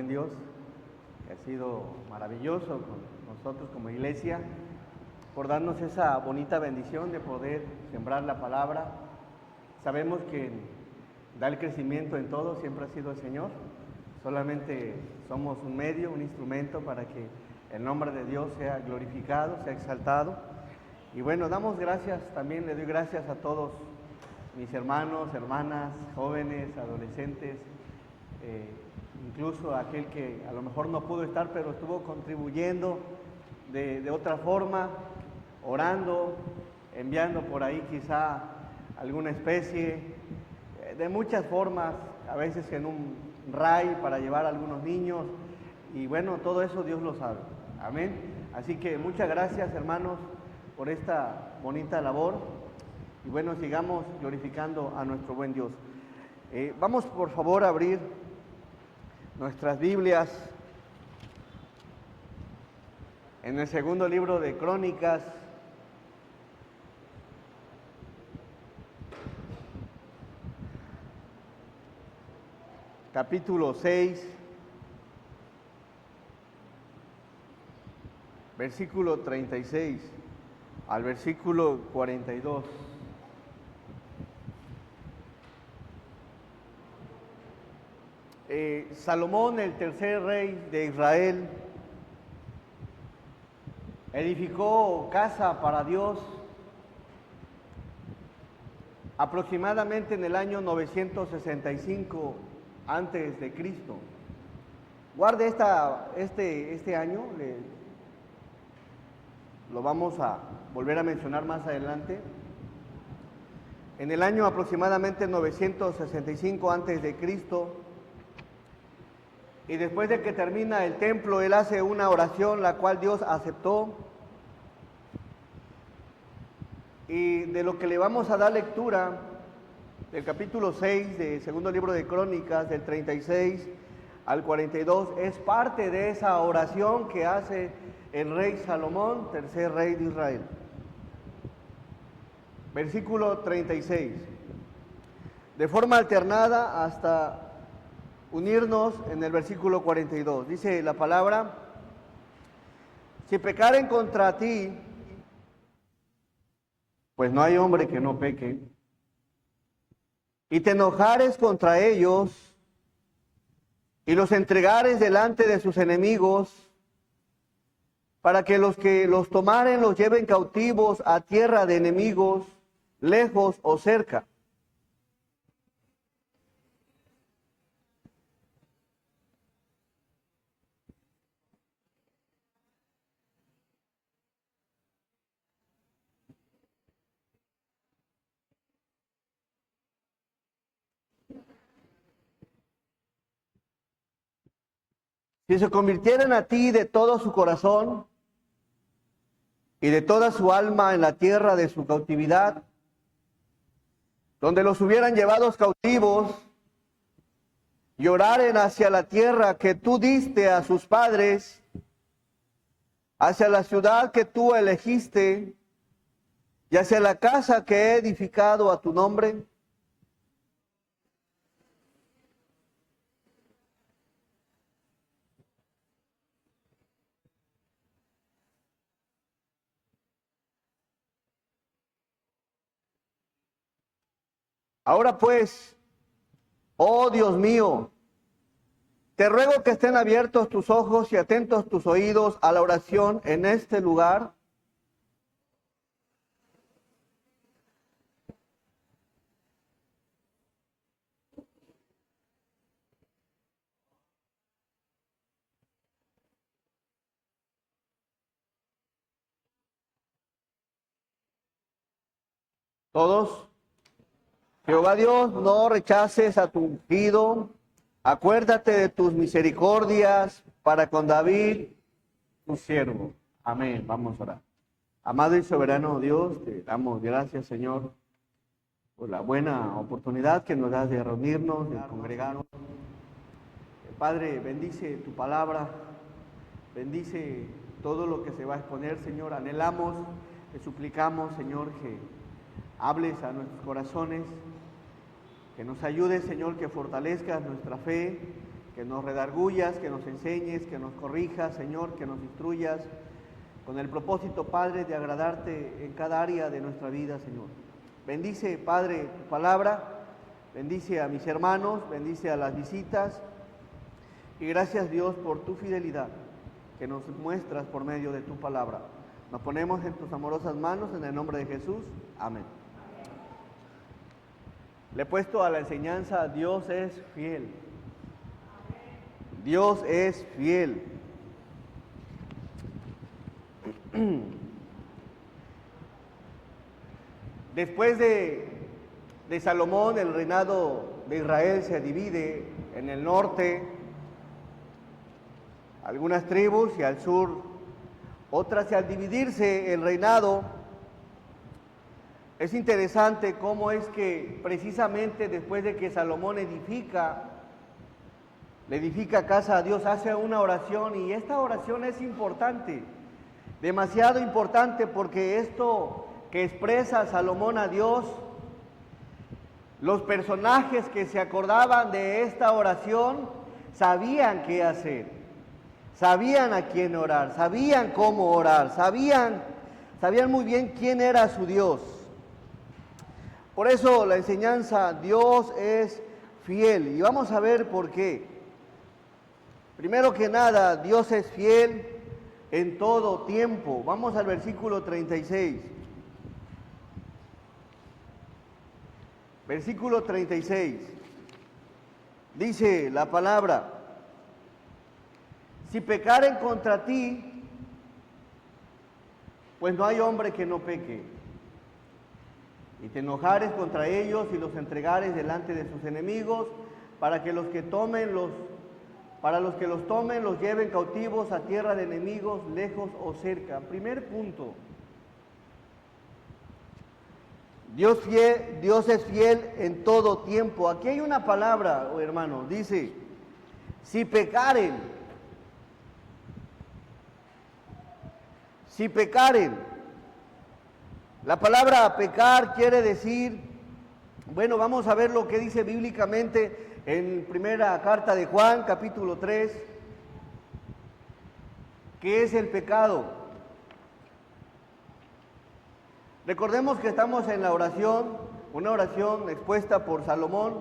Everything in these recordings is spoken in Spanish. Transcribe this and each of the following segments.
buen Dios, que ha sido maravilloso con nosotros como iglesia, por darnos esa bonita bendición de poder sembrar la palabra. Sabemos que da el crecimiento en todo, siempre ha sido el Señor. Solamente somos un medio, un instrumento para que el nombre de Dios sea glorificado, sea exaltado. Y bueno, damos gracias, también le doy gracias a todos mis hermanos, hermanas, jóvenes, adolescentes, incluso a aquel que a lo mejor no pudo estar, pero estuvo contribuyendo de otra forma, orando, enviando por ahí quizá alguna especie, de muchas formas, a veces en un ray para llevar a algunos niños, y bueno, todo eso Dios lo sabe, amén. Así que muchas gracias, hermanos, por esta bonita labor, y bueno, sigamos glorificando a nuestro buen Dios. Vamos por favor a abrir nuestras Biblias en el segundo libro de Crónicas, capítulo 6, versículo 36 al versículo 42. Salomón, el tercer rey de Israel, edificó casa para Dios aproximadamente en el año 965 antes de Cristo. Guarde este año, lo vamos a volver a mencionar más adelante. En el año aproximadamente 965 antes de Cristo, y después de que termina el templo, él hace una oración, la cual Dios aceptó. Y de lo que le vamos a dar lectura, del capítulo 6 del segundo libro de Crónicas, del 36 al 42, es parte de esa oración que hace el rey Salomón, tercer rey de Israel. Versículo 36. De forma alternada hasta unirnos en el versículo 42. Dice la palabra: si pecaren contra ti, pues no hay hombre que no peque, y te enojares contra ellos, y los entregares delante de sus enemigos, para que los tomaren los lleven cautivos a tierra de enemigos, lejos o cerca. Si se convirtieran a ti de todo su corazón y de toda su alma en la tierra de su cautividad, donde los hubieran llevados cautivos, y oraren hacia la tierra que tú diste a sus padres, hacia la ciudad que tú elegiste, y hacia la casa que he edificado a tu nombre, ahora pues, oh Dios mío, te ruego que estén abiertos tus ojos y atentos tus oídos a la oración en este lugar. Todos. Jehová Dios, no rechaces a tu ungido. Acuérdate de tus misericordias para con David, tu siervo. Amén. Vamos a orar. Amado y soberano Dios, te damos gracias, Señor, por la buena oportunidad que nos das de reunirnos, de congregarnos. Padre, bendice tu palabra, bendice todo lo que se va a exponer, Señor. Anhelamos, te suplicamos, Señor, que hables a nuestros corazones, que nos ayudes, Señor, que fortalezcas nuestra fe, que nos redargullas, que nos enseñes, que nos corrijas, Señor, que nos instruyas, con el propósito, Padre, de agradarte en cada área de nuestra vida, Señor. Bendice, Padre, tu palabra, bendice a mis hermanos, bendice a las visitas, y gracias, Dios, por tu fidelidad que nos muestras por medio de tu palabra. Nos ponemos en tus amorosas manos, en el nombre de Jesús. Amén. Le he puesto a la enseñanza, Dios es fiel. Dios es fiel. Después de Salomón, el reinado de Israel se divide en el norte, algunas tribus, y al sur otras. Y al dividirse el reinado, es interesante cómo es que precisamente después de que Salomón le edifica casa a Dios, hace una oración, y esta oración es importante, demasiado importante, porque esto que expresa Salomón a Dios, los personajes que se acordaban de esta oración sabían qué hacer, sabían a quién orar, sabían cómo orar, sabían muy bien quién era su Dios. Por eso la enseñanza, Dios es fiel, y vamos a ver por qué. Primero que nada, Dios es fiel en todo tiempo. Vamos al versículo 36. Versículo 36. Dice la palabra: si pecaren contra ti, pues no hay hombre que no peque. Y te enojares contra ellos y los entregares delante de sus enemigos, para que los que los tomen los lleven cautivos a tierra de enemigos, lejos o cerca. Primer punto. Dios es fiel en todo tiempo. Aquí hay una palabra, hermano, dice: si pecaren. Si pecaren. La palabra pecar quiere decir, bueno, vamos a ver lo que dice bíblicamente en primera carta de Juan, capítulo 3. ¿Qué es el pecado? Recordemos que estamos en la oración, una oración expuesta por Salomón.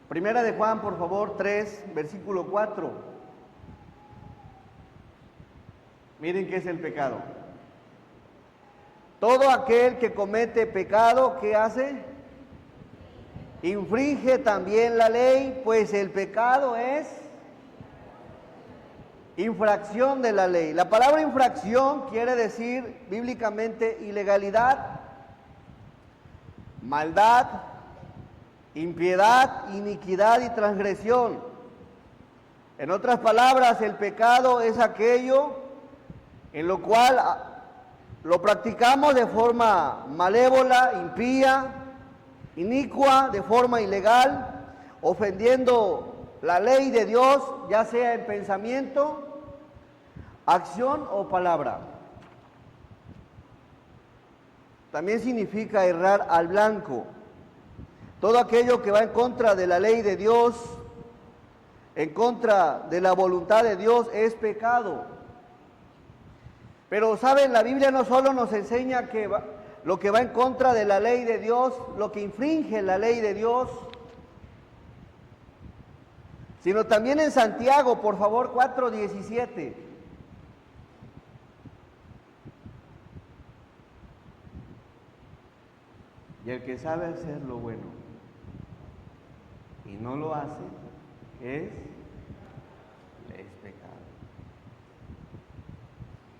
Primera de Juan, por favor, 3, versículo 4. Miren qué es el pecado. Todo aquel que comete pecado, ¿qué hace? Infringe también la ley, pues el pecado es infracción de la ley. La palabra infracción quiere decir bíblicamente ilegalidad, maldad, impiedad, iniquidad y transgresión. En otras palabras, el pecado es aquello en lo cual lo practicamos de forma malévola, impía, inicua, de forma ilegal, ofendiendo la ley de Dios, ya sea en pensamiento, acción o palabra. También significa errar al blanco. Todo aquello que va en contra de la ley de Dios, en contra de la voluntad de Dios, es pecado. Pero, ¿saben? La Biblia no solo nos enseña que lo que va en contra de la ley de Dios, lo que infringe la ley de Dios, sino también en Santiago, por favor, 4:17. Y el que sabe hacer lo bueno y no lo hace, es pecado.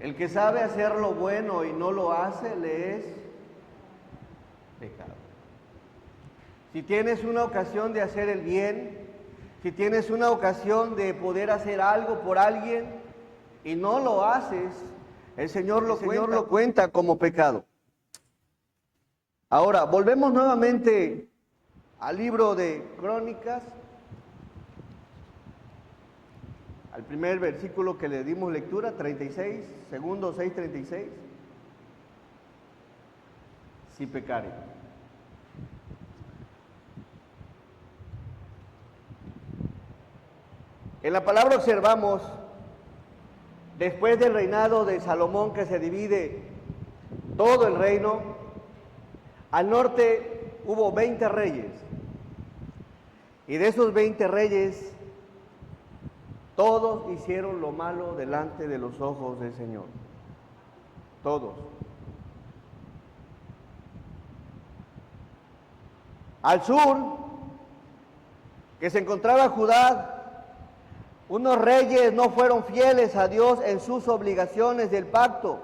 El que sabe hacer lo bueno y no lo hace, le es pecado. Si tienes una ocasión de hacer el bien, si tienes una ocasión de poder hacer algo por alguien y no lo haces, el Señor lo cuenta como pecado. Ahora, volvemos nuevamente al libro de Crónicas, al primer versículo que le dimos lectura, 36, segundo 6:36. Si pecare. En la palabra observamos, después del reinado de Salomón, que se divide todo el reino, al norte hubo 20 reyes. Y de esos 20 reyes, todos hicieron lo malo delante de los ojos del Señor. Todos. Al sur, que se encontraba Judá, unos reyes no fueron fieles a Dios en sus obligaciones del pacto.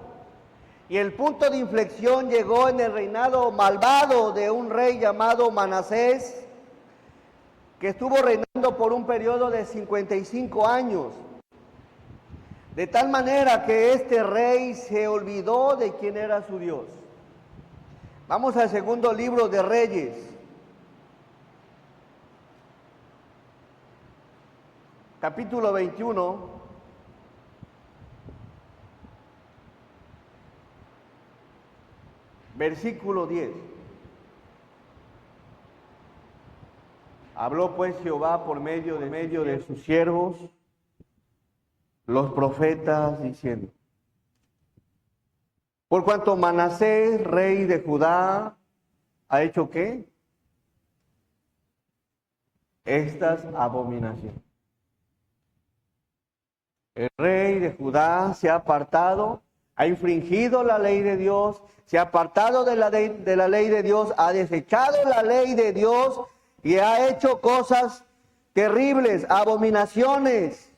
Y el punto de inflexión llegó en el reinado malvado de un rey llamado Manasés, que estuvo reinando por un periodo de 55 años. De tal manera que este rey se olvidó de quién era su Dios. Vamos al segundo libro de Reyes. Capítulo 21. Versículo 10. Habló pues Jehová por medio de sus siervos, los profetas, diciendo: por cuanto Manasés, rey de Judá, ha hecho ¿qué? Estas abominaciones. El rey de Judá se ha apartado, ha infringido la ley de Dios, se ha apartado de la ley de Dios, ha desechado la ley de Dios y ha hecho cosas terribles, abominaciones,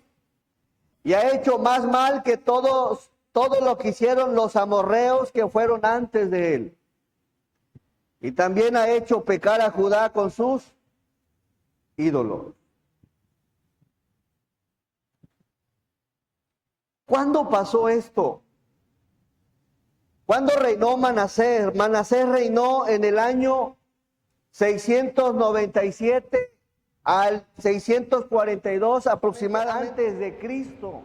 y ha hecho más mal que todo lo que hicieron los amorreos que fueron antes de él. Y también ha hecho pecar a Judá con sus ídolos. ¿Cuándo pasó esto? ¿Cuándo reinó Manasés? Manasés reinó en el año 697 al 642 aproximadamente antes de Cristo.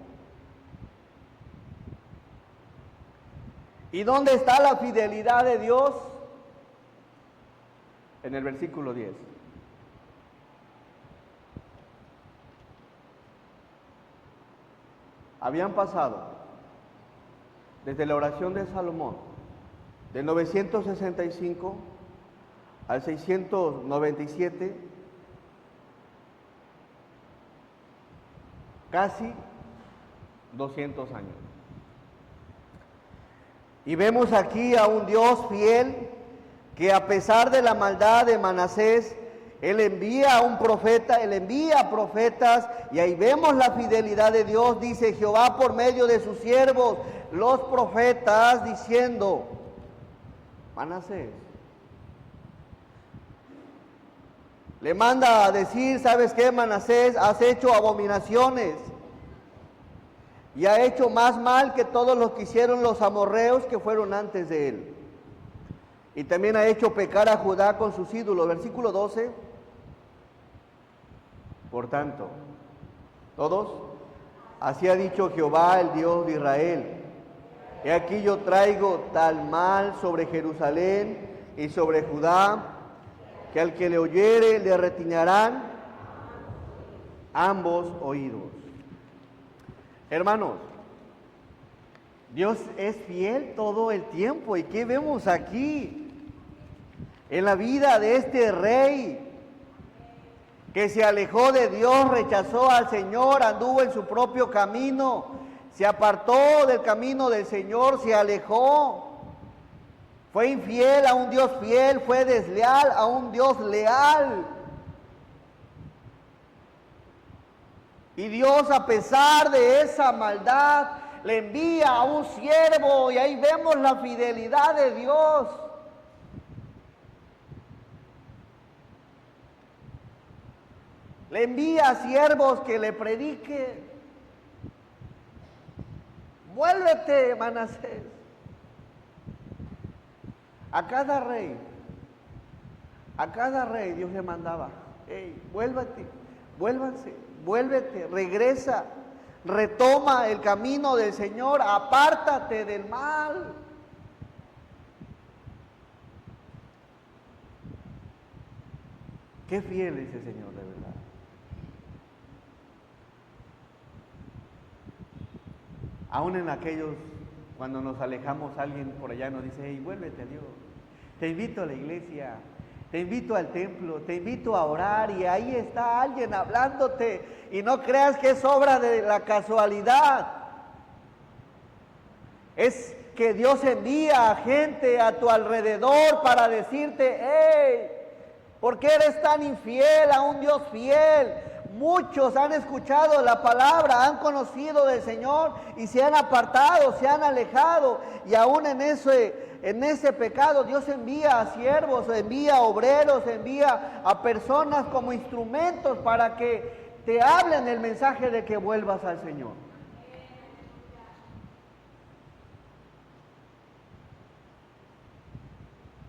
¿Y dónde está la fidelidad de Dios? En el versículo 10. Habían pasado, desde la oración de Salomón, de 965 al 697, casi 200 años. Y vemos aquí a un Dios fiel que, a pesar de la maldad de Manasés, Él envía a un profeta, Él envía profetas, y ahí vemos la fidelidad de Dios. Dice Jehová por medio de sus siervos, los profetas, diciendo: Manasés. Le manda a decir: ¿sabes qué, Manasés? Has hecho abominaciones y ha hecho más mal que todos los que hicieron los amorreos que fueron antes de él. Y también ha hecho pecar a Judá con sus ídolos. Versículo 12. Por tanto, todos, así ha dicho Jehová, el Dios de Israel: he aquí yo traigo tal mal sobre Jerusalén y sobre Judá, que al que le oyere le retiñarán ambos oídos. Hermanos, Dios es fiel todo el tiempo. ¿Y qué vemos aquí? En la vida de este rey, que se alejó de Dios, rechazó al Señor, anduvo en su propio camino, se apartó del camino del Señor, se alejó, fue infiel a un Dios fiel, fue desleal a un Dios leal. Y Dios, a pesar de esa maldad, le envía a un siervo, y ahí vemos la fidelidad de Dios. Le envía a siervos que le predique: vuélvete, Manasés. A cada rey Dios le mandaba: hey, vuélvete, vuélvete, regresa, retoma el camino del Señor, apártate del mal. Qué fiel es el Señor, de verdad. Aún en aquellos, cuando nos alejamos, alguien por allá nos dice, hey, vuélvete a Dios. Te invito a la iglesia, te invito al templo, te invito a orar, y ahí está alguien hablándote, y no creas que es obra de la casualidad. Es que Dios envía a gente a tu alrededor para decirte, hey, ¿por qué eres tan infiel a un Dios fiel? Muchos han escuchado la palabra, han conocido del Señor y se han apartado, se han alejado, y aún en ese pecado Dios envía a siervos, envía a obreros, envía a personas como instrumentos para que te hablen el mensaje de que vuelvas al Señor.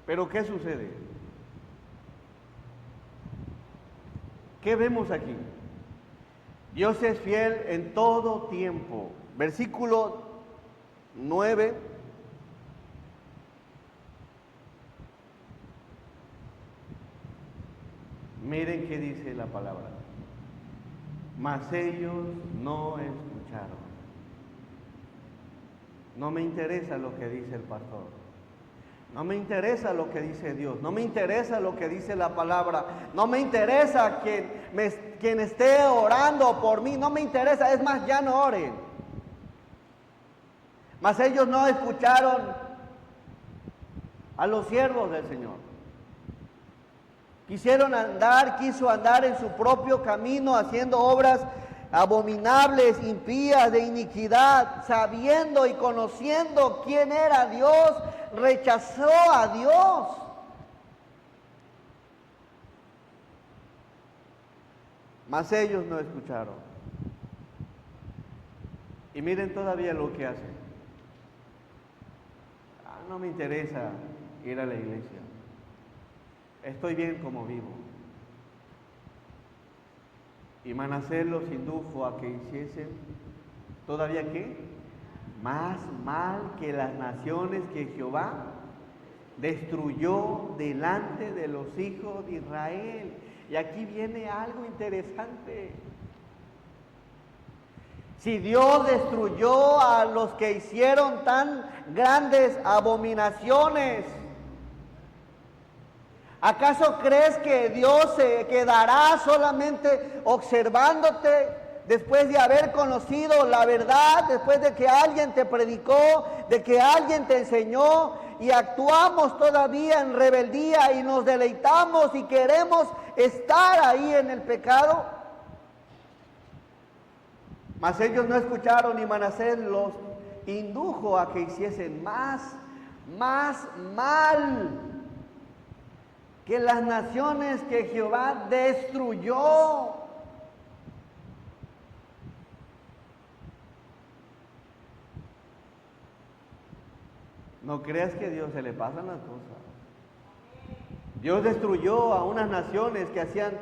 Pero ¿qué sucede? ¿Qué vemos aquí? Dios es fiel en todo tiempo. Versículo 9. Miren qué dice la palabra. Mas ellos no escucharon. No me interesa lo que dice el pastor. No me interesa lo que dice Dios, no me interesa lo que dice la palabra, no me interesa quien esté orando por mí, no me interesa, es más, ya no oren. Mas ellos no escucharon a los siervos del Señor. Quiso andar en su propio camino, haciendo obras abominables, impías, de iniquidad, sabiendo y conociendo quién era Dios, rechazó a Dios. Mas ellos no escucharon. Y miren todavía lo que hacen. No me interesa ir a la iglesia. Estoy bien como vivo. Y Manasés los indujo a que hiciesen, ¿todavía qué? Más mal que las naciones que Jehová destruyó delante de los hijos de Israel. Y aquí viene algo interesante. Si Dios destruyó a los que hicieron tan grandes abominaciones, ¿acaso crees que Dios se quedará solamente observándote después de haber conocido la verdad, después de que alguien te predicó, de que alguien te enseñó, y actuamos todavía en rebeldía y nos deleitamos y queremos estar ahí en el pecado? Mas ellos no escucharon, y Manasés los indujo a que hiciesen más mal que las naciones que Jehová destruyó. No creas que a Dios se le pasan las cosas. Dios destruyó a unas naciones que hacían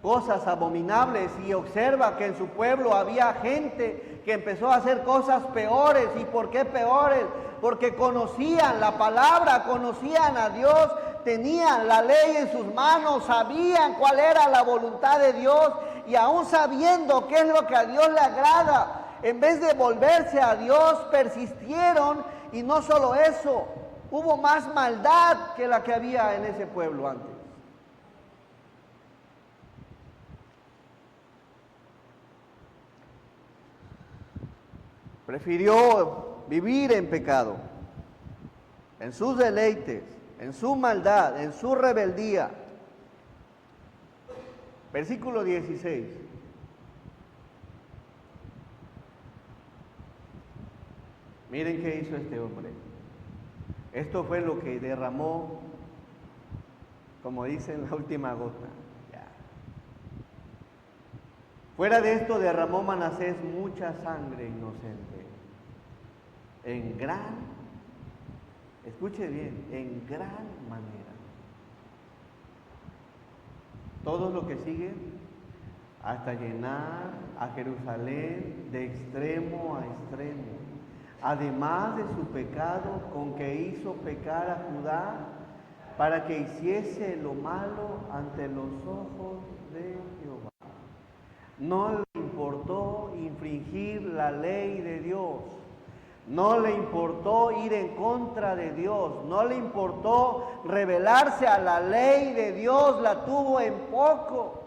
cosas abominables, y observa que en su pueblo había gente que empezó a hacer cosas peores. ¿Y por qué peores? Porque conocían la palabra, conocían a Dios, tenían la ley en sus manos, sabían cuál era la voluntad de Dios, y aún sabiendo qué es lo que a Dios le agrada, en vez de volverse a Dios, persistieron. Y no solo eso, hubo más maldad que la que había en ese pueblo antes. Prefirió vivir en pecado, en sus deleites, en su maldad, en su rebeldía. Versículo 16. Miren qué hizo este hombre. Esto fue lo que derramó, como dicen, la última gota. Ya. Fuera de esto derramó Manasés mucha sangre inocente. Escuche bien, en gran manera. Todo lo que sigue, hasta llenar a Jerusalén de extremo a extremo. Además de su pecado con que hizo pecar a Judá, para que hiciese lo malo ante los ojos de Jehová. No le importó infringir la ley de Dios. No le importó ir en contra de Dios, no le importó rebelarse a la ley de Dios, la tuvo en poco.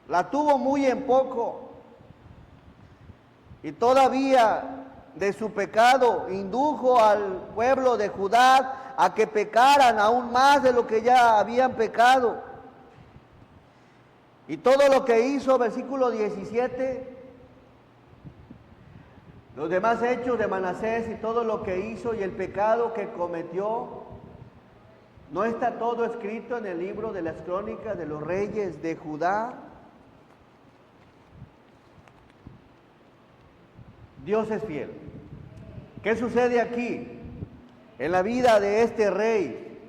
La tuvo muy en poco. Y todavía de su pecado indujo al pueblo de Judá a que pecaran aún más de lo que ya habían pecado. Y todo lo que hizo, versículo 17, los demás hechos de Manasés y todo lo que hizo y el pecado que cometió, ¿no está todo escrito en el libro de las crónicas de los reyes de Judá? Dios es fiel. ¿Qué sucede aquí en la vida de este rey?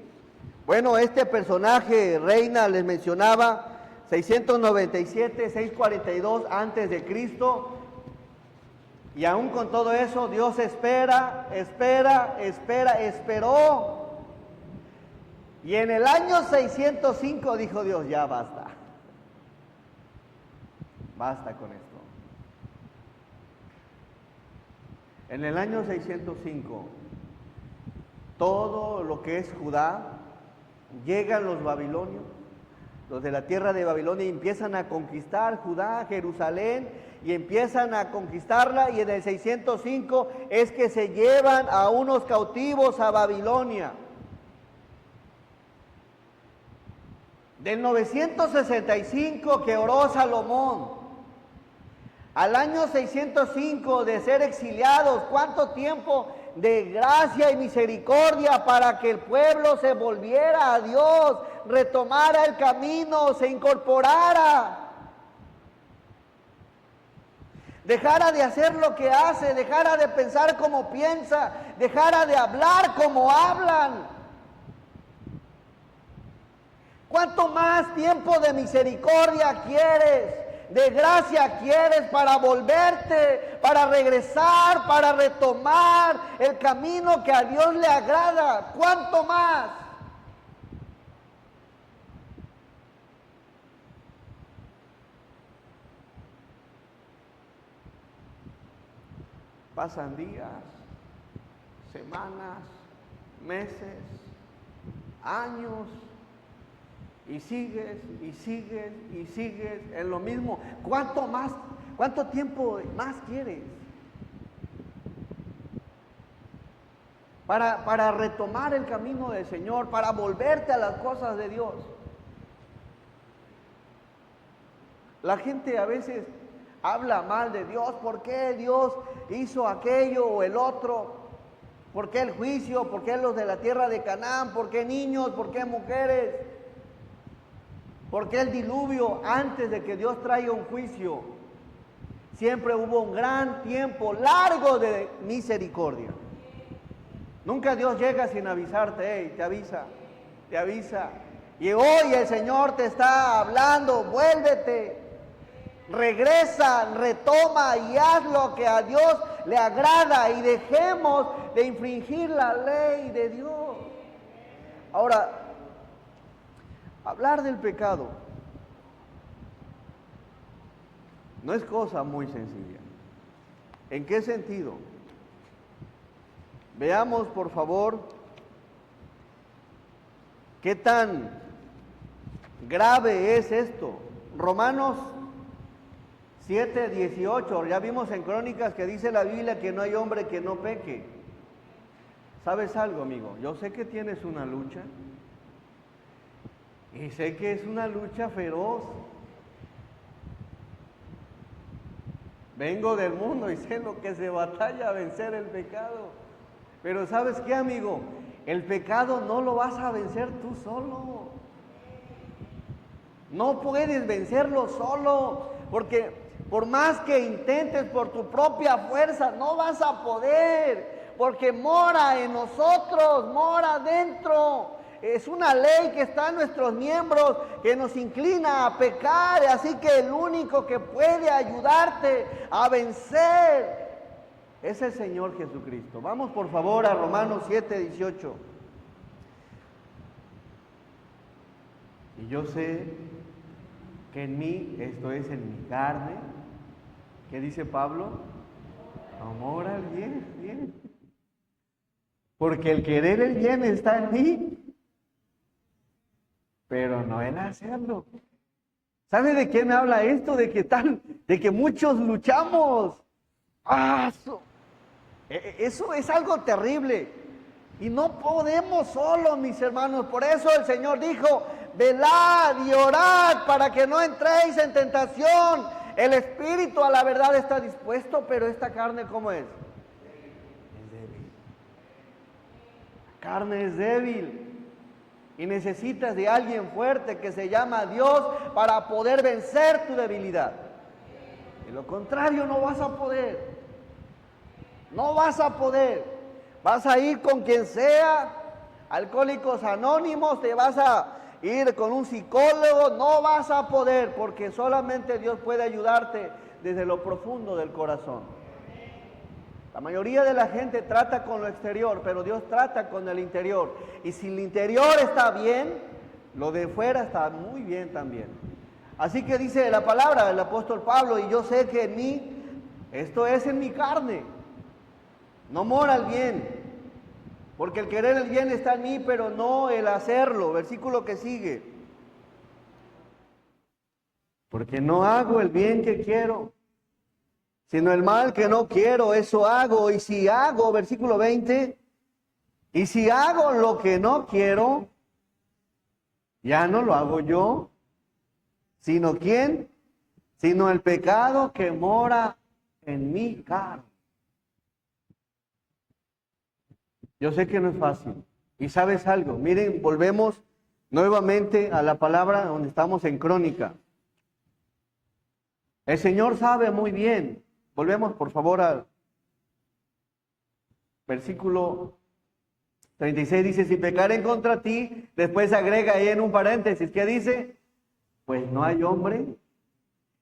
Bueno, este personaje, Reina, les mencionaba, 697, 642 antes de Cristo. Y aún con todo eso, Dios esperó. Y en el año 605 dijo Dios, ya basta. Basta con esto. En el año 605, todo lo que es Judá, llegan los babilonios, los de la tierra de Babilonia, y empiezan a conquistar Judá, Jerusalén, y empiezan a conquistarla, y en el 605 es que se llevan a unos cautivos a Babilonia. Del 965 que oró Salomón, al año 605 de ser exiliados, ¿cuánto tiempo de gracia y misericordia para que el pueblo se volviera a Dios, retomara el camino, se incorporara? Dejara de hacer lo que hace, dejara de pensar como piensa, dejara de hablar como hablan. ¿Cuánto más tiempo de misericordia quieres? De gracia quieres para volverte, para regresar, para retomar el camino que a Dios le agrada. ¿Cuánto más? Pasan días, semanas, meses, años, y sigues, y sigues, y sigues en lo mismo. ¿Cuánto más? ¿Cuánto tiempo más quieres? Para retomar el camino del Señor, para volverte a las cosas de Dios. La gente a veces habla mal de Dios. ¿Por qué Dios hizo aquello o el otro? ¿Por qué el juicio? ¿Por qué los de la tierra de Canaán? ¿Por qué niños? ¿Por qué mujeres? ¿Por qué el diluvio? Antes de que Dios traiga un juicio, siempre hubo un gran tiempo largo de misericordia. Nunca Dios llega sin avisarte, te avisa, te avisa. Y hoy el Señor te está hablando, vuélvete, regresa, retoma y haz lo que a Dios le agrada y dejemos de infringir la ley de Dios. Ahora, hablar del pecado no es cosa muy sencilla. ¿En qué sentido? Veamos, por favor, qué tan grave es esto. Romanos 7:18, ya vimos en Crónicas que dice la Biblia que no hay hombre que no peque. ¿Sabes algo, amigo? Yo sé que tienes una lucha. Y sé que es una lucha feroz. Vengo del mundo y sé lo que se batalla a vencer el pecado. Pero ¿sabes qué, amigo? El pecado no lo vas a vencer tú solo. No puedes vencerlo solo, porque por más que intentes por tu propia fuerza, no vas a poder, porque mora en nosotros, mora dentro. Es una ley que está en nuestros miembros, que nos inclina a pecar, así que el único que puede ayudarte a vencer es el Señor Jesucristo. Vamos por favor a Romanos 7:18. Y yo sé que en mí, esto es en mi carne, ¿Qué dice Pablo? Amor al bien. Porque el querer el bien está en mí, pero no en hacerlo. ¿Sabe de qué me habla esto? De que muchos luchamos. Eso es algo terrible. Y no podemos solos, mis hermanos. Por eso el Señor dijo, velad y orad para que no entréis en tentación. El espíritu a la verdad está dispuesto, pero esta carne, ¿cómo es? Es débil. La carne es débil. Y necesitas de alguien fuerte que se llama Dios para poder vencer tu debilidad. De lo contrario, no vas a poder. No vas a poder. Vas a ir con quien sea, Alcohólicos Anónimos, te vas a ir con un psicólogo, no vas a poder, porque solamente Dios puede ayudarte desde lo profundo del corazón. La mayoría de la gente trata con lo exterior, pero Dios trata con el interior. Y si el interior está bien, lo de fuera está muy bien también. Así que dice la palabra del apóstol Pablo, y yo sé que en mí, esto es en mi carne, no mora el bien. Porque el querer el bien está en mí, pero no el hacerlo. Versículo que sigue. Porque no hago el bien que quiero, sino el mal que no quiero, eso hago. Y si hago, versículo 20, y si hago lo que no quiero, ya no lo hago yo, sino ¿quién? Sino el pecado que mora en mi carne. Yo sé que no es fácil. Y sabes algo, miren, volvemos nuevamente a la palabra donde estamos en Crónica. El Señor sabe muy bien. Volvemos por favor al versículo 36, dice, si pecaren contra ti, después agrega ahí en un paréntesis, ¿qué dice? Pues no hay hombre.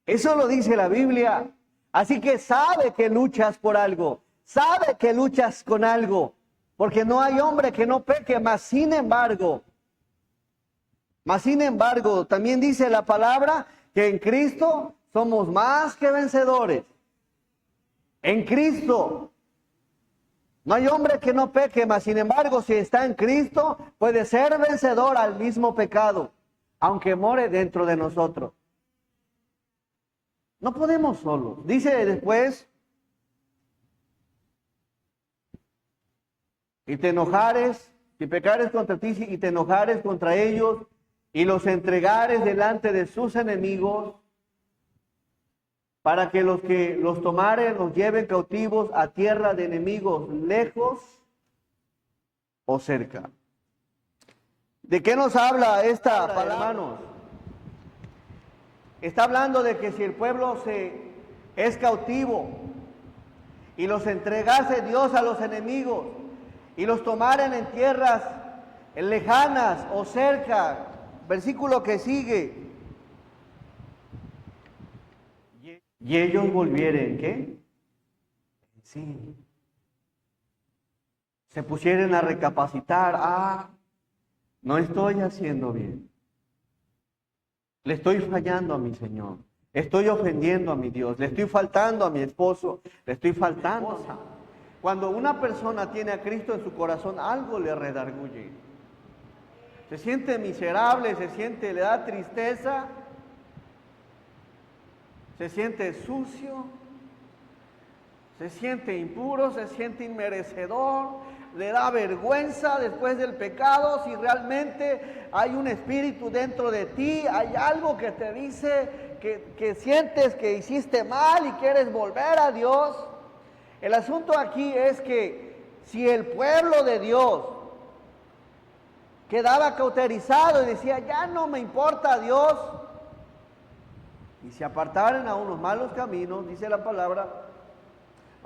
Eso lo dice la Biblia. Así que sabe que luchas por algo, sabe que luchas con algo. Porque no hay hombre que no peque, mas sin embargo, también dice la palabra que en Cristo somos más que vencedores. En Cristo. No hay hombre que no peque, mas sin embargo, si está en Cristo, puede ser vencedor al mismo pecado, aunque more dentro de nosotros. No podemos solos. Dice después, y te enojares, si pecares contra ti y te enojares contra ellos, y los entregares delante de sus enemigos, para que los tomaren, los lleven cautivos a tierra de enemigos, lejos o cerca. ¿De qué nos habla esta palabra, hermanos? Está hablando de que si el pueblo es cautivo y los entregase Dios a los enemigos, y los tomaren en tierras lejanas o cerca. Versículo que sigue. Y ellos volvieren, ¿qué? Sí. Se pusieron a recapacitar. No estoy haciendo bien. Le estoy fallando a mi Señor. Estoy ofendiendo a mi Dios. Le estoy faltando a mi esposo. Le estoy faltando. Cuando una persona tiene a Cristo en su corazón, algo le redarguye. Se siente miserable, le da tristeza, se siente sucio, se siente impuro, se siente inmerecedor, le da vergüenza después del pecado. Si realmente hay un espíritu dentro de ti, hay algo que te dice que sientes que hiciste mal y quieres volver a Dios. El asunto aquí es que si el pueblo de Dios quedaba cauterizado y decía, ya no me importa Dios, y se apartaran a unos malos caminos, dice la palabra,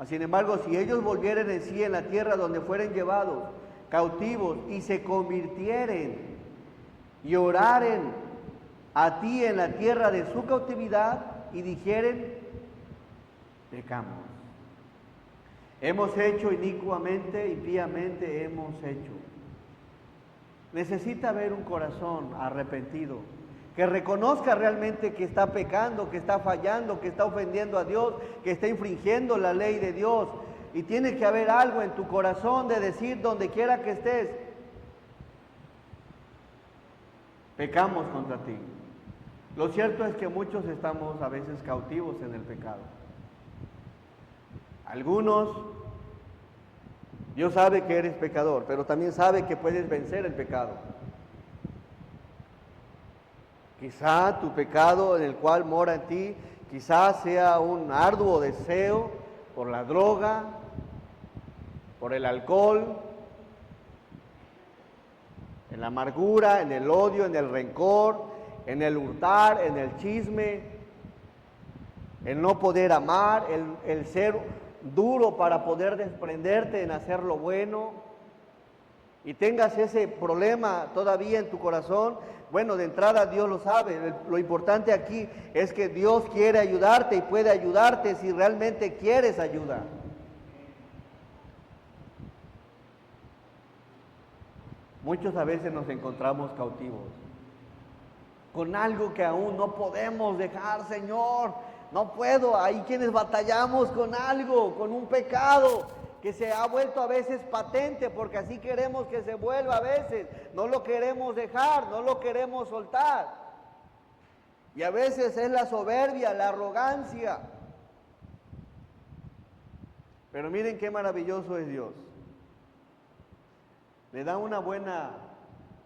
sin embargo, si ellos volvieren en sí en la tierra donde fueren llevados cautivos y se convirtieren y oraren a ti en la tierra de su cautividad y dijeren, pecamos. Hemos hecho inicuamente y píamente hemos hecho. Necesita haber un corazón arrepentido. que reconozca realmente que está pecando, que está fallando, que está ofendiendo a Dios, que está infringiendo la ley de Dios. Y tiene que haber algo en tu corazón de decir donde quiera que estés, pecamos contra ti. Lo cierto es que muchos estamos a veces cautivos en el pecado. Algunos, Dios sabe que eres pecador, pero también sabe que puedes vencer el pecado. Quizá tu pecado en el cual mora en ti, quizá sea un arduo deseo por la droga, por el alcohol, en la amargura, en el odio, en el rencor, en el hurtar, en el chisme, el no poder amar, el ser duro para poder desprenderte en hacer lo bueno, y tengas ese problema todavía en tu corazón. Bueno, de entrada Dios lo sabe. Lo importante aquí es que Dios quiere ayudarte y puede ayudarte si realmente quieres ayuda. Muchos a veces nos encontramos cautivos con algo que aún no podemos dejar, Señor. No puedo. Hay quienes batallamos con algo, con un pecado que se ha vuelto a veces patente, porque así queremos que se vuelva a veces. No lo queremos dejar, no lo queremos soltar. Y a veces es la soberbia, la arrogancia. Pero miren qué maravilloso es Dios. Le da una buena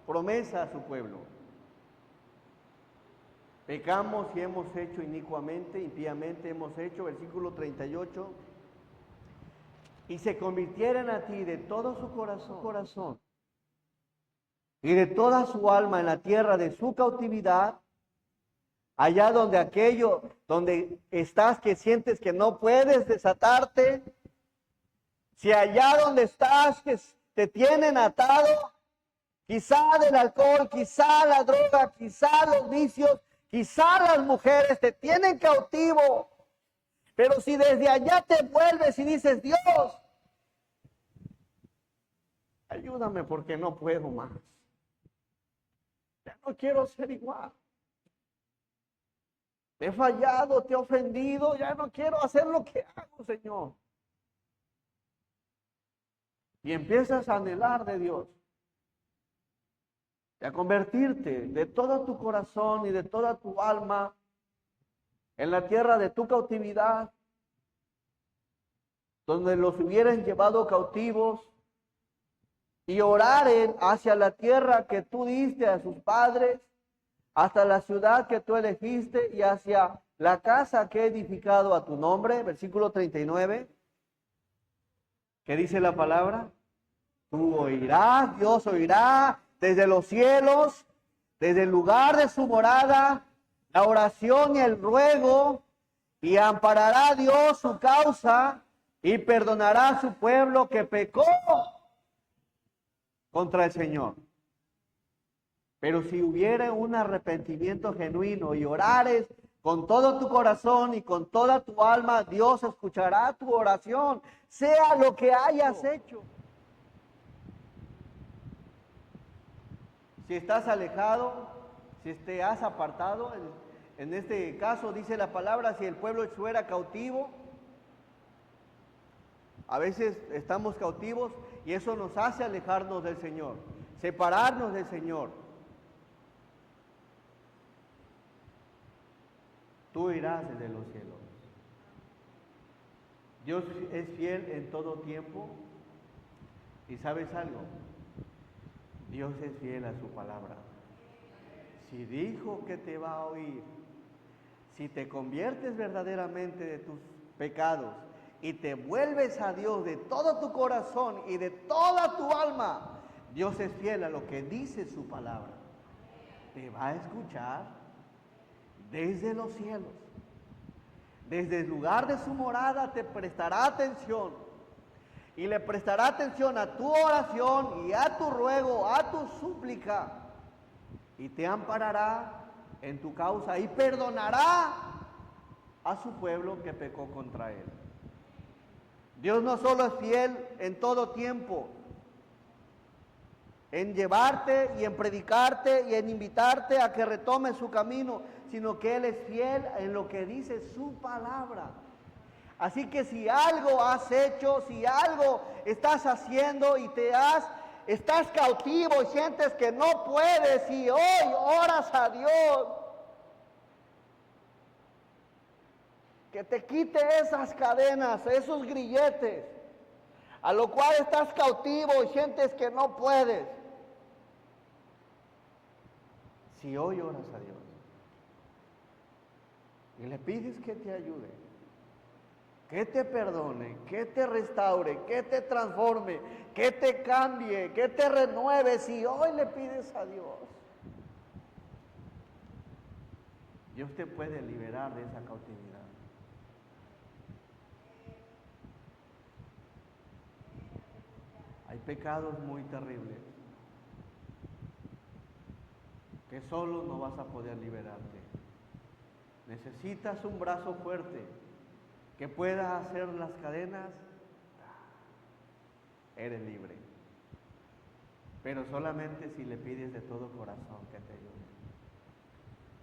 promesa a su pueblo. Pecamos y hemos hecho inicuamente, impíamente hemos hecho, versículo 38. Y se convirtieran a ti de todo su corazón y de toda su alma en la tierra de su cautividad, allá donde estás que sientes que no puedes desatarte, si allá donde estás que te tienen atado, quizá del alcohol, quizá la droga, quizá los vicios, quizá las mujeres te tienen cautivo, pero si desde allá te vuelves y dices, Dios, ayúdame porque no puedo más. Ya no quiero ser igual. Te he fallado, te he ofendido, ya no quiero hacer lo que hago, Señor. Y empiezas a anhelar de Dios. Y a convertirte de todo tu corazón y de toda tu alma en la tierra de tu cautividad, donde los hubieran llevado cautivos, y oraren hacia la tierra que tú diste a sus padres, hasta la ciudad que tú elegiste y hacia la casa que he edificado a tu nombre. Versículo 39. ¿Qué dice la palabra? Tú oirás, Dios oirá desde los cielos, desde el lugar de su morada, la oración y el ruego, y amparará Dios su causa y perdonará a su pueblo que pecó contra el Señor. Pero si hubiera un arrepentimiento genuino y orares con todo tu corazón y con toda tu alma, Dios escuchará tu oración, sea lo que hayas hecho. Si estás alejado, si te has apartado, en este caso dice la palabra, si el pueblo fuera cautivo, a veces estamos cautivos y eso nos hace alejarnos del Señor, separarnos del Señor. Tú irás desde los cielos. Dios es fiel en todo tiempo. ¿Y sabes algo? Dios es fiel a su palabra. Si dijo que te va a oír, si te conviertes verdaderamente de tus pecados y te vuelves a Dios de todo tu corazón y de toda tu alma, Dios es fiel a lo que dice su palabra. Te va a escuchar desde los cielos. Desde el lugar de su morada te prestará atención. Y le prestará atención a tu oración y a tu ruego, a tu súplica. Y te amparará en tu causa y perdonará a su pueblo que pecó contra él. Dios no solo es fiel en todo tiempo, en llevarte y en predicarte y en invitarte a que retomes su camino, sino que Él es fiel en lo que dice su palabra. Así que si algo has hecho, si algo estás haciendo y estás cautivo y sientes que no puedes y hoy oras a Dios, que te quite esas cadenas, esos grilletes, a lo cual estás cautivo y sientes que no puedes. Si hoy oras a Dios y le pides que te ayude, que te perdone, que te restaure, que te transforme, que te cambie, que te renueve, si hoy le pides a Dios, Dios te puede liberar de esa cautividad. Hay pecados muy terribles que solo no vas a poder liberarte. Necesitas un brazo fuerte que pueda hacer las cadenas. Eres libre, pero solamente si le pides de todo corazón que te ayude.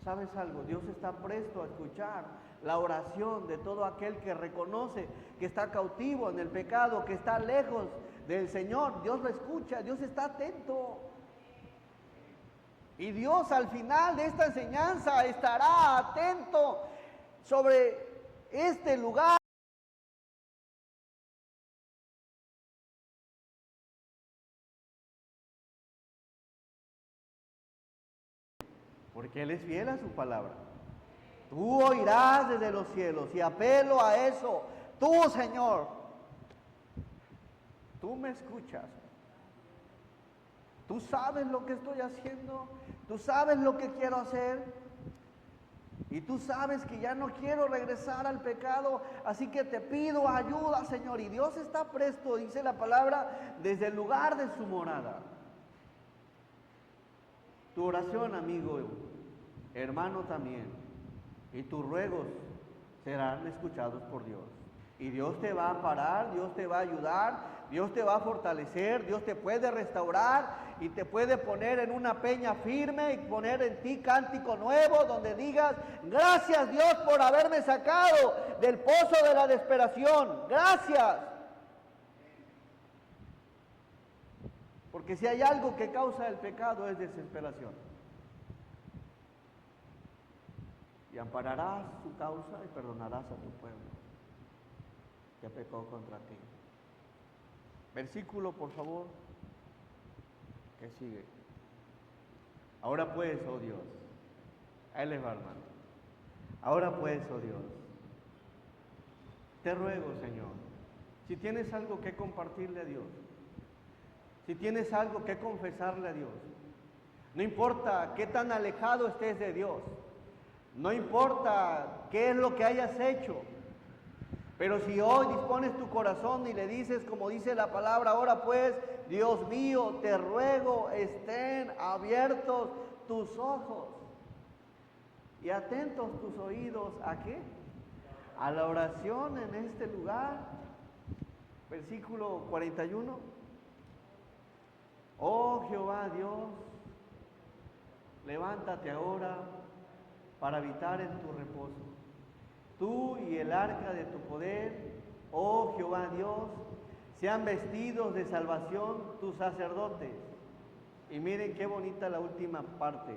¿Sabes algo? Dios está presto a escuchar la oración de todo aquel que reconoce que está cautivo en el pecado, que está lejos del Señor. Dios lo escucha, Dios está atento. Y Dios al final de esta enseñanza estará atento sobre este lugar. Porque Él es fiel a su palabra. Tú oirás desde los cielos y apelo a eso. Tú, Señor, tú me escuchas. Tú sabes lo que estoy haciendo. Tú sabes lo que quiero hacer. Y tú sabes que ya no quiero regresar al pecado. Así que te pido ayuda, Señor. Y Dios está presto, dice la palabra, desde el lugar de su morada. Tu oración, amigo, hermano también, y tus ruegos serán escuchados por Dios. Y Dios te va a amparar, Dios te va a ayudar, Dios te va a fortalecer, Dios te puede restaurar y te puede poner en una peña firme y poner en ti cántico nuevo donde digas: gracias Dios por haberme sacado del pozo de la desesperación, gracias. Porque si hay algo que causa el pecado es desesperación. Y ampararás su causa y perdonarás a tu pueblo que pecó contra ti. Versículo, por favor, que sigue. Ahora pues, oh Dios, ahí les va, hermano. Ahora pues, oh Dios, te ruego, Señor, si tienes algo que compartirle a Dios, si tienes algo que confesarle a Dios, no importa qué tan alejado estés de Dios, no importa qué es lo que hayas hecho, pero si hoy dispones tu corazón y le dices, como dice la palabra, ahora pues, Dios mío, te ruego, estén abiertos tus ojos y atentos tus oídos, ¿a qué? A la oración en este lugar. Versículo 41. Oh Jehová Dios, levántate ahora para habitar en tu reposo. Tú y el arca de tu poder, oh Jehová Dios, sean vestidos de salvación tus sacerdotes. Y miren qué bonita la última parte.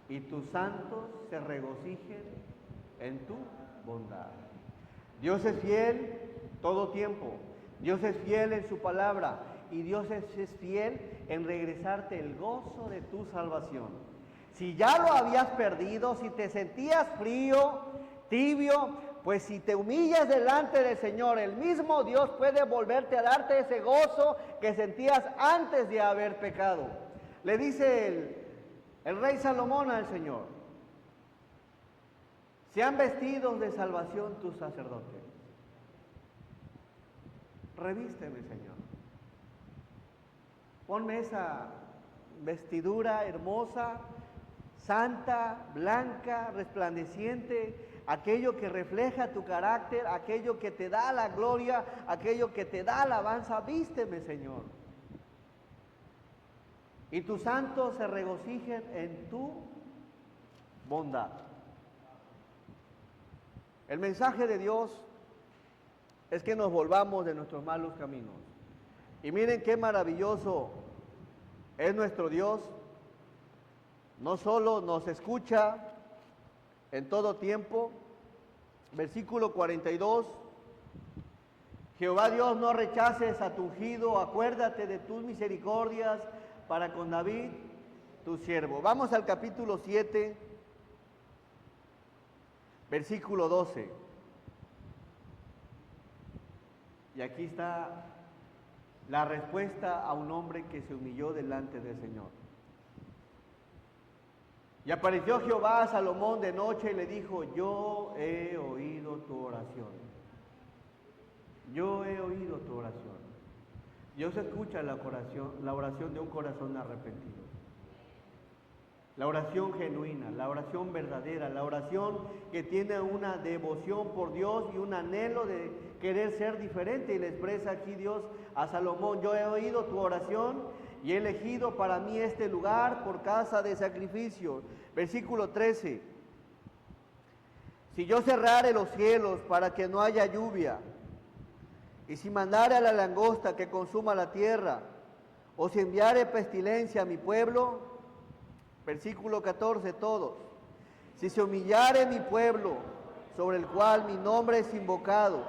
Y tus santos se regocijen en tu bondad. Dios es fiel todo tiempo. Dios es fiel en su palabra. Y Dios es fiel en regresarte el gozo de tu salvación. Si ya lo habías perdido, si te sentías frío, tibio, pues si te humillas delante del Señor, el mismo Dios puede volverte a darte ese gozo que sentías antes de haber pecado. Le dice el rey Salomón al Señor: sean vestidos de salvación tus sacerdotes. Revísteme, Señor. Ponme esa vestidura hermosa, santa, blanca, resplandeciente, aquello que refleja tu carácter, aquello que te da la gloria, aquello que te da alabanza. Vísteme, Señor. y tus santos se regocijen en tu bondad. El mensaje de Dios es que nos volvamos de nuestros malos caminos. Y miren qué maravilloso es nuestro Dios. No solo nos escucha en todo tiempo. Versículo 42. Jehová Dios, no rechaces a tu ungido, acuérdate de tus misericordias para con David, tu siervo. Vamos al capítulo 7, versículo 12. Y aquí está la respuesta a un hombre que se humilló delante del Señor. Y apareció Jehová a Salomón de noche y le dijo: yo he oído tu oración. Yo he oído tu oración. Dios escucha la oración de un corazón arrepentido. La oración genuina, la oración verdadera, la oración que tiene una devoción por Dios y un anhelo de querer ser diferente. Y le expresa aquí Dios a Salomón: yo he oído tu oración y he elegido para mí este lugar por casa de sacrificio. Versículo 13. Si yo cerrare los cielos para que no haya lluvia, y si mandare a la langosta que consuma la tierra, o si enviare pestilencia a mi pueblo, versículo 14, todos. Si se humillare mi pueblo, sobre el cual mi nombre es invocado,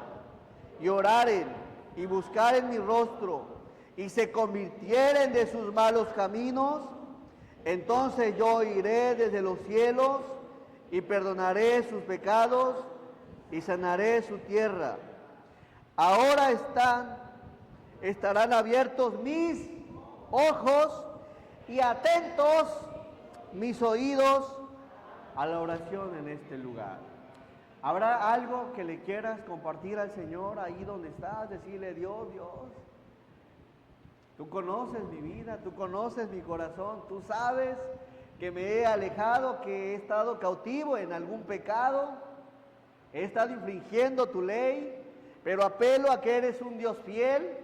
y oraren y buscaren mi rostro, y se convirtieren de sus malos caminos, entonces yo iré desde los cielos y perdonaré sus pecados y sanaré su tierra. Ahora estarán abiertos mis ojos y atentos mis oídos a la oración en este lugar. ¿Habrá algo que le quieras compartir al Señor ahí donde estás? Decirle: Dios, tú conoces mi vida, tú conoces mi corazón, tú sabes que me he alejado, que he estado cautivo en algún pecado, he estado infringiendo tu ley, pero apelo a que eres un Dios fiel,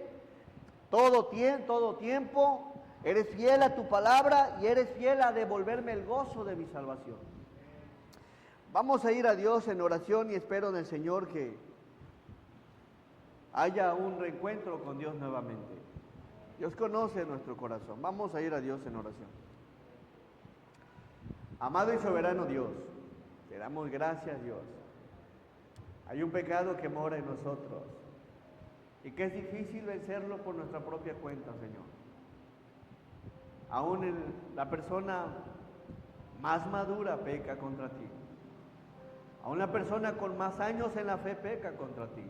todo tiempo, eres fiel a tu palabra y eres fiel a devolverme el gozo de mi salvación. Vamos a ir a Dios en oración y espero en el Señor que haya un reencuentro con Dios nuevamente. Dios conoce nuestro corazón. Vamos a ir a Dios en oración. Amado y soberano Dios, te damos gracias, Dios. Hay un pecado que mora en nosotros y que es difícil vencerlo por nuestra propia cuenta, Señor. Aún la persona más madura peca contra ti. Aún la persona con más años en la fe peca contra ti.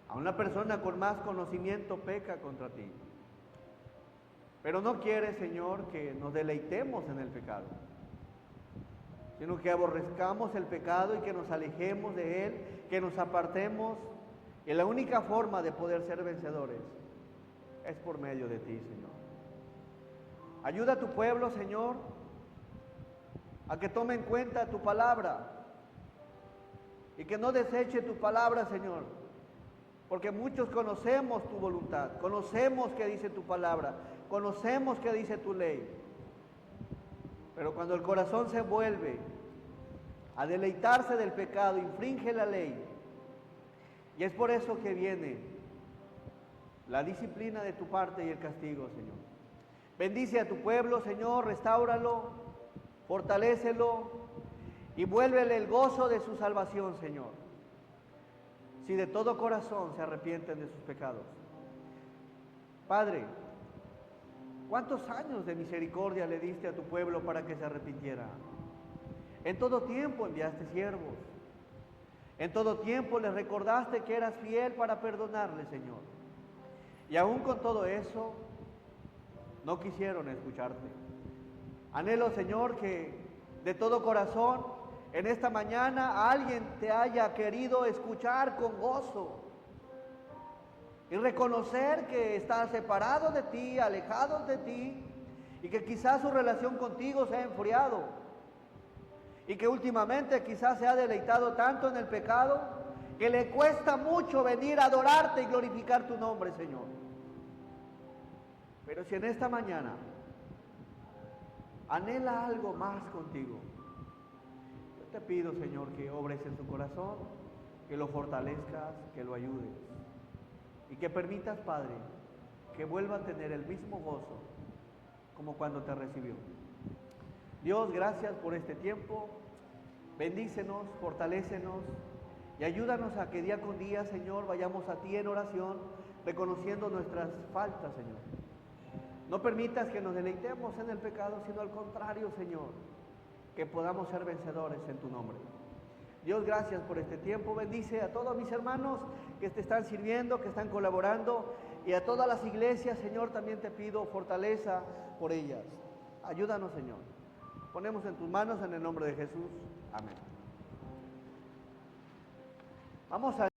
Aún la persona con más conocimiento peca contra ti. Pero no quieres, Señor, que nos deleitemos en el pecado, sino que aborrezcamos el pecado y que nos alejemos de él, que nos apartemos. Y la única forma de poder ser vencedores es por medio de ti, Señor. Ayuda a tu pueblo, Señor, a que tome en cuenta tu palabra y que no deseche tu palabra, Señor, porque muchos conocemos tu voluntad, conocemos qué dice tu palabra, conocemos qué dice tu ley. Pero cuando el corazón se vuelve a deleitarse del pecado, infringe la ley. Y es por eso que viene la disciplina de tu parte y el castigo, Señor. Bendice a tu pueblo, Señor, restáuralo, fortalécelo y vuélvele el gozo de su salvación, Señor. Si de todo corazón se arrepienten de sus pecados. Padre, ¿cuántos años de misericordia le diste a tu pueblo para que se arrepintiera? En todo tiempo enviaste siervos. En todo tiempo les recordaste que eras fiel para perdonarles, Señor. Y aún con todo eso, no quisieron escucharte. Anhelo, Señor, que de todo corazón, en esta mañana, alguien te haya querido escuchar con gozo y reconocer que estás separado de ti, alejado de ti, y que quizás su relación contigo se ha enfriado. Y que últimamente quizás se ha deleitado tanto en el pecado que le cuesta mucho venir a adorarte y glorificar tu nombre, Señor. Pero si en esta mañana anhela algo más contigo, yo te pido, Señor, que obres en su corazón, que lo fortalezcas, que lo ayudes y que permitas, Padre, que vuelva a tener el mismo gozo como cuando te recibió. Dios, gracias por este tiempo. Bendícenos, fortalécenos y ayúdanos a que día con día, Señor, vayamos a ti en oración, reconociendo nuestras faltas, Señor. No permitas que nos deleitemos en el pecado, sino al contrario, Señor, que podamos ser vencedores en tu nombre. Dios, gracias por este tiempo. Bendice a todos mis hermanos que te están sirviendo, que están colaborando, y a todas las iglesias, Señor, también te pido fortaleza por ellas. Ayúdanos, Señor. Ponemos en tus manos en el nombre de Jesús. Amén. Vamos a